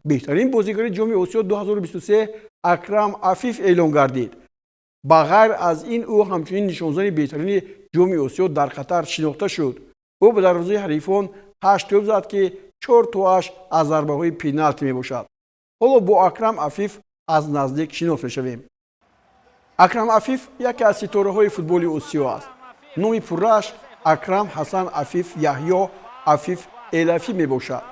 بهترین بازیگر جام آسیا 2023 اکرم عفیف اعلام گردید. با غیر از این او همچنین نشانزن بهترین جام آسیا در قطر شناخته شد. او به دروازه حریفان 8 توپ زد که 4 تاش از ضربه‌های پنالتی میباشد. حالا با اکرم عفیف از نزدیک شناخته شویم. اکرم عفیف یکی از ستاره‌های فوتبال آسیا است. نام پرش اکرم حسن عفیف یحیی عفیف الفی میباشد.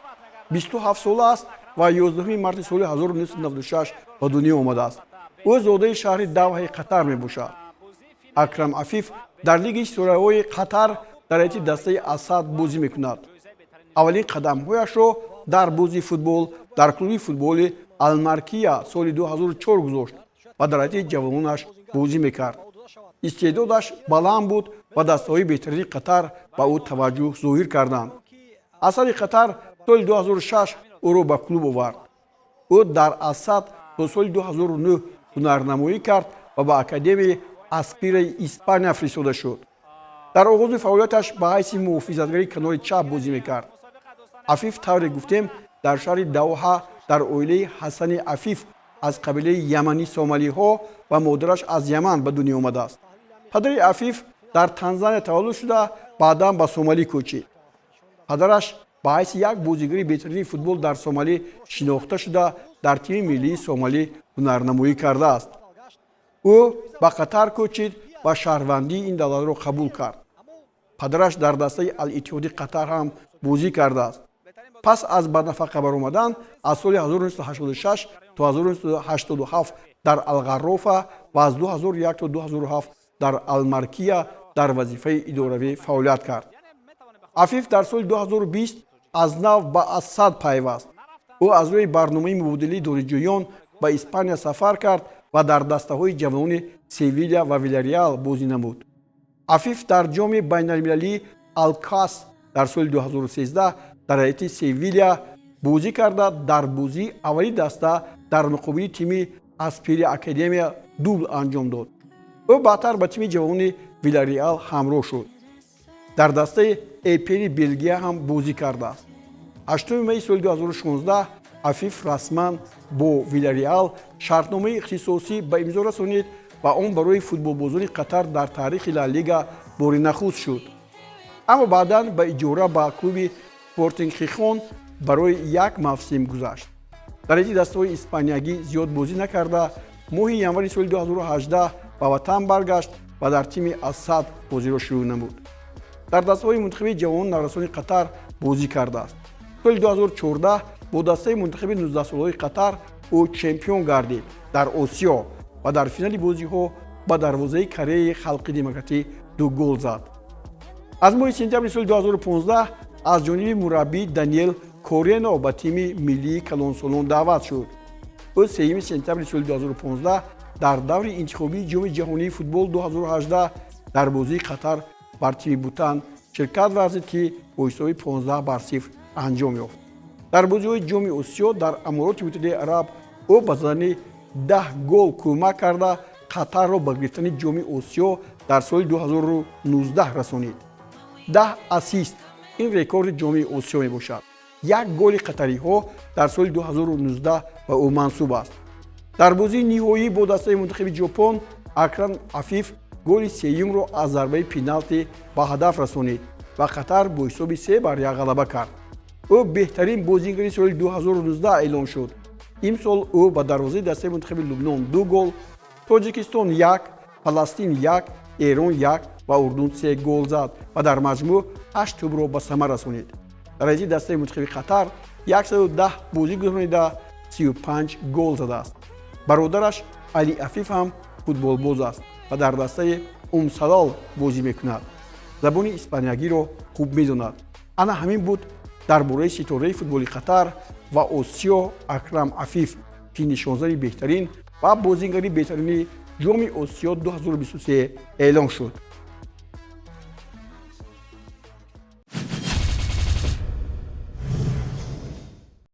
27 ساله است و 11 مارس سال 1996 به دنیا آمده است. او زاده شهر دوحه قطر میباشد. اکرم عفیف در لیگ ستاره‌های قطر در حیط دسته اسد بازی میکند. اولین قدم‌هایش را در بازی فوتبال در کلوب فوتبال المارکیا سال 2004 گذاشت و در حیط جوانانش بازی میکرد. استعدادش بلند بود و دسته‌های بهترین قطر به او توجه ظاهر کردند. اسد قطر سال 2006 او را به کلوب آورد. او در اسد تا سال 2009 هنرنمایی کرد و به اکادمی اسپیر اسپانیا فرستاده شد. در آغاز فعالیتش به حیث محافظتگری کنار چپ بازی میکرد. عفیف طور گفتیم در شهر دوحه در عائله حسن عفیف از قبیله یمنی سومالی ها و مادرش از یمن به دنیا آمده است. پدر عفیف در تنزانیا تولد شده بعدا به سومالی کوچید. پدرش به حیث یک بازیگر بهترین فوتبال در سومالی شناخته شده در تیم ملی سومالی هنرنمایی کرده است. او به قطر کوچید و شهروندی این دولت را قبول کرد. پدرش در دسته الاتحاد قطر هم بازی کرده است. پس از بدنفقه برآمدن از سال 1986 تا 1987 در الغرافه و از 2001 تا 2007 در المارکیا در وظیفه اداروی فعالیت کرد. عفیف در سال 2020 از نو به اسد پیوست. او از روی برنامه مبادله دانشجویان به اسپانیا سفر کرد و در دسته‌های جوانان سیویلیا و ویلاریال بازی نمود. عفیف در جام بین‌المللی الکاس در سال 2013 در هیئت سیویلیا بازی کرده در بازی اولی دسته در مقابل تیم اسپیر اکادمیا دوبل انجام داد. او بعدتر به تیم جوانان ویلاریال همراه شد. در دسته ایپل بلژیا هم بازی کرده است. 8 می سال 2016 عفیف رسما با ویلاریال شرطنامه اختصاصی به امضا رسانید و آن برای فوتبالبازان قطر در تاریخ لالیگا بار نخست شد. اما بعدا به اجاره به کلوب اسپورتینگ خیخون برای یک موسم گذشت. در این دسته‌های اسپانیایی زیاد بازی نکرده ماه ینوری سال 2018 به وطن برگشت و در تیم اسد بازی را شروع نمود. در دسته‌های منتخب جوان نوسان قطر بازی کرده است. سال 2014 با دسته منتخب 19 ساله قطر او چمپیون گردید در آسیا و در فینال بازی‌ها با دروازه کره خلق دموکراتی 2 گل زد. از ماه سپتامبر سال 2015 از جانب مربی دانیل کورینو به تیم ملی کلانسولون دعوت شد. او 3 سپتامبر سال 2015 در دور انتخابی جام جهانی فوتبال 2018 در بازی قطر بر تیم بوتان شرکت ورزید که با حساب 15-0 انجام یافت. در بازی‌های جام آسیا در امارات متحده عرب او به زدن 10 گل کمک کرده قطر را به گرفتن جام آسیا در سال 2019 رسانید. 10 اسیست این رکورد جام آسیا می باشد. یک گل قطری ها در سال 2019 به او منسوب است. در بازی نهایی با دسته منتخب ژاپن اکرم عفیف گل سوم را از ضربه پنالتی به هدف رسانید و قطر با حساب 3-1 غلبه کرد. او بهترین بازیگر سال 2019 اعلام شد. امسال او به دروازه دسته منتخب لبنان 2 گل، تاجیکستان 1، فلسطین 1، ایران 1 و اردن 3 گل زد و در مجموع 8 توپ را به ثمر رسانید. در این دسته منتخب قطر 110 بازی گذرانیده 35 گل زده است. برادرش علی عفیف هم فوتبال باز است و در دسته سلال بازی میکند. زبان اسپانیایی را خوب میداند. انا همین بود درباره ستاره فوتبال قطر و آسیا اکرم عفیف که نشانزن بهترین و بازیگر بهترین جام آسیا 2023 اعلام شد.